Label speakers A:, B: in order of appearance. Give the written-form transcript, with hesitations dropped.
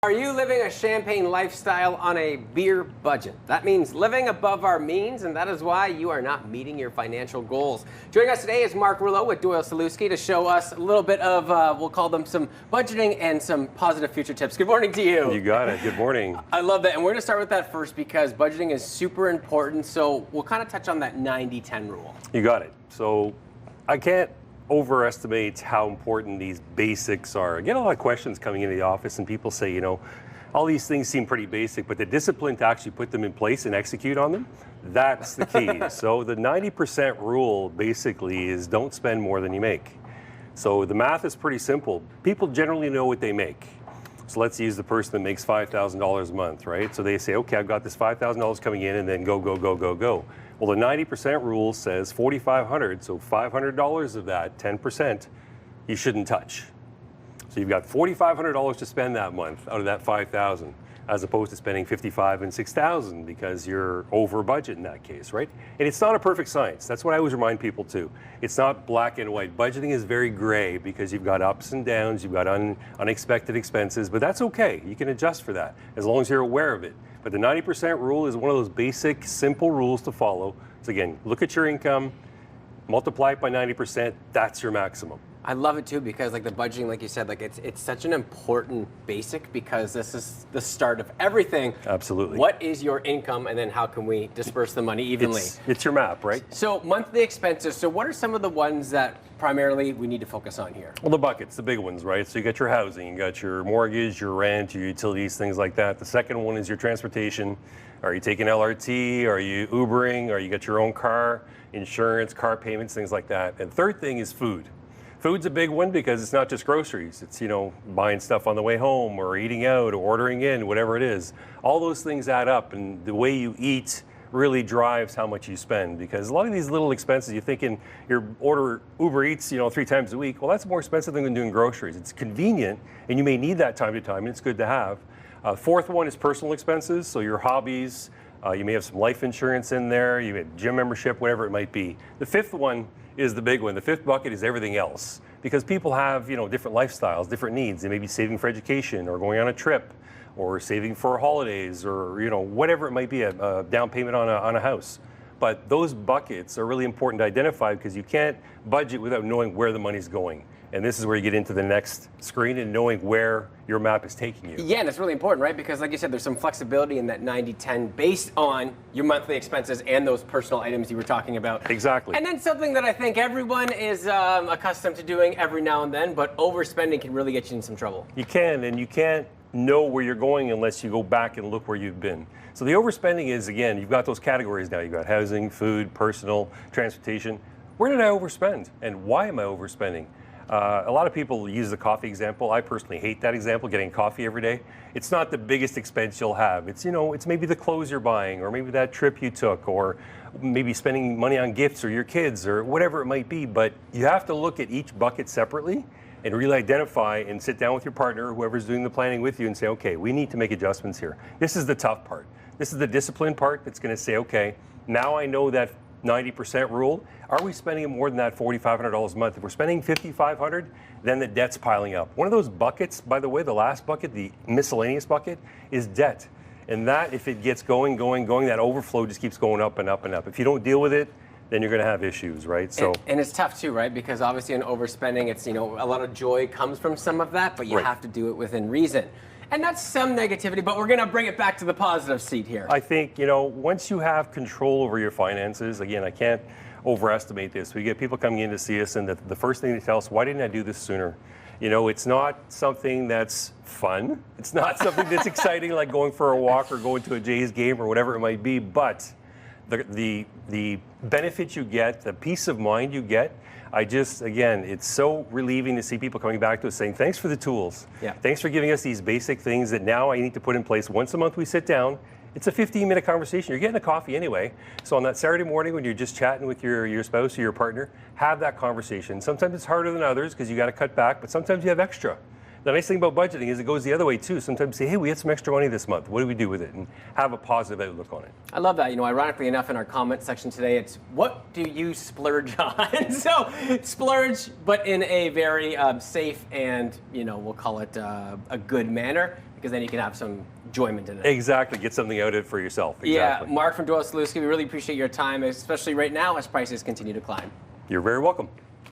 A: Are you living a champagne lifestyle on a beer budget? That means living above our means, and that is why you are not meeting your financial goals. Joining us today is Mark Rouleau with Doyle Saluski to show us a little bit of, we'll call them some budgeting and some positive future tips. Good morning to you.
B: You got it. Good morning.
A: I love that, and we're going to start with that first because budgeting is super important, so we'll kind of touch on that 90-10 rule.
B: You got it. So I can't overestimate how important these basics are. I get a lot of questions coming into the office and people say, you know, all these things seem pretty basic, but the discipline to actually put them in place and execute on them, that's the key. So the 90% rule basically is don't spend more than you make. So the math is pretty simple. People generally know what they make. So let's use the person that makes $5,000 a month, right? So they say, okay, I've got this $5,000 coming in and then go, go, go, go, go. Well, the 90% rule says $4,500, so $500 of that, 10%, you shouldn't touch. So you've got $4,500 to spend that month out of that $5,000, as opposed to spending $55,000 and $6,000 because you're over budget in that case, right? And it's not a perfect science. That's what I always remind people too. It's not black and white. Budgeting is very gray because you've got ups and downs, you've got unexpected expenses, but that's okay. You can adjust for that as long as you're aware of it. But the 90% rule is one of those basic, simple rules to follow. So again, look at your income, multiply it by 90%, that's your maximum.
A: I love it too because like the budgeting, like you said, like it's such an important basic because this is the start of everything.
B: Absolutely.
A: What is your income and then how can we disperse the money evenly?
B: It's your map, right?
A: So monthly expenses. So what are some of the ones that primarily we need to focus on here?
B: Well, the buckets, the big ones, right? So you got your housing, you got your mortgage, your rent, your utilities, things like that. The second one is your transportation. Are you taking LRT? Are you Ubering? Are you got your own car, insurance, car payments, things like that. And third thing is food. Food's a big one because it's not just groceries. It's, you know, buying stuff on the way home or eating out or ordering in, whatever it is. All those things add up, and the way you eat really drives how much you spend, because a lot of these little expenses, you're thinking your order Uber Eats, you know, 3 times a week. Well, that's more expensive than doing groceries. It's convenient, and you may need that time to time, and it's good to have. Fourth one is personal expenses, so your hobbies. You may have some life insurance in there, you may have gym membership, whatever it might be. The fifth one is the big one. The fifth bucket is everything else, because people have, you know, different lifestyles, different needs. They may be saving for education or going on a trip or saving for holidays or, you know, whatever it might be, a down payment on a house. But those buckets are really important to identify because you can't budget without knowing where the money's going. And this is where you get into the next screen and knowing where your map is taking you.
A: Yeah, and it's really important, right? Because like you said, there's some flexibility in that 90-10 based on your monthly expenses and those personal items you were talking about.
B: Exactly.
A: And then something that I think everyone is accustomed to doing every now and then, but overspending can really get you in some trouble.
B: You can, and you can't know where you're going unless you go back and look where you've been. So the overspending is, again, you've got those categories now. You've got housing, food, personal, transportation. Where did I overspend? And why am I overspending? A lot of people use the coffee example. I personally hate that example, getting coffee every day. It's not the biggest expense you'll have. It's, you know, it's maybe the clothes you're buying, or maybe that trip you took, or maybe spending money on gifts or your kids or whatever it might be. But you have to look at each bucket separately and really identify and sit down with your partner, whoever's doing the planning with you, and say, okay, we need to make adjustments here. This is the tough part. This is the discipline part that's going to say, okay, now I know that 90% rule. Are we spending more than that $4,500 a month? If we're spending $5,500, then the debt's piling up. One of those buckets, by the way, the last bucket, the miscellaneous bucket, is debt. And that, if it gets going, that overflow just keeps going up and up and up. If you don't deal with it, then you're going to have issues, right? So,
A: and it's tough too, right? Because obviously in overspending, it's, you know, a lot of joy comes from some of that, but you have to do it within reason. And that's some negativity, but we're going to bring it back to the positive seat here.
B: I think, you know, once you have control over your finances, again, I can't overestimate this. We get people coming in to see us, and the first thing they tell us, why didn't I do this sooner? You know, it's not something that's fun. It's not something that's exciting like going for a walk or going to a Jays game or whatever it might be, but the benefit you get, the peace of mind you get, again, it's so relieving to see people coming back to us saying, thanks for the tools.
A: Yeah.
B: Thanks for giving us these basic things that now I need to put in place. Once a month we sit down. It's a 15-minute conversation. You're getting a coffee anyway. So on that Saturday morning when you're just chatting with your spouse or your partner, have that conversation. Sometimes it's harder than others because you got to cut back, but sometimes you have extra. The nice thing about budgeting is it goes the other way too. Sometimes say, hey, we had some extra money this month. What do we do with it? And have a positive outlook on it.
A: I love that. You know, ironically enough, in our comment section today, it's what do you splurge on? So splurge, but in a very safe and, you know, we'll call it a good manner. because then you can have some enjoyment in it.
B: Exactly. Get something out of it for yourself. Exactly.
A: Yeah, Mark from Doyle Soluski, we really appreciate your time, especially right now as prices continue to climb.
B: You're very welcome.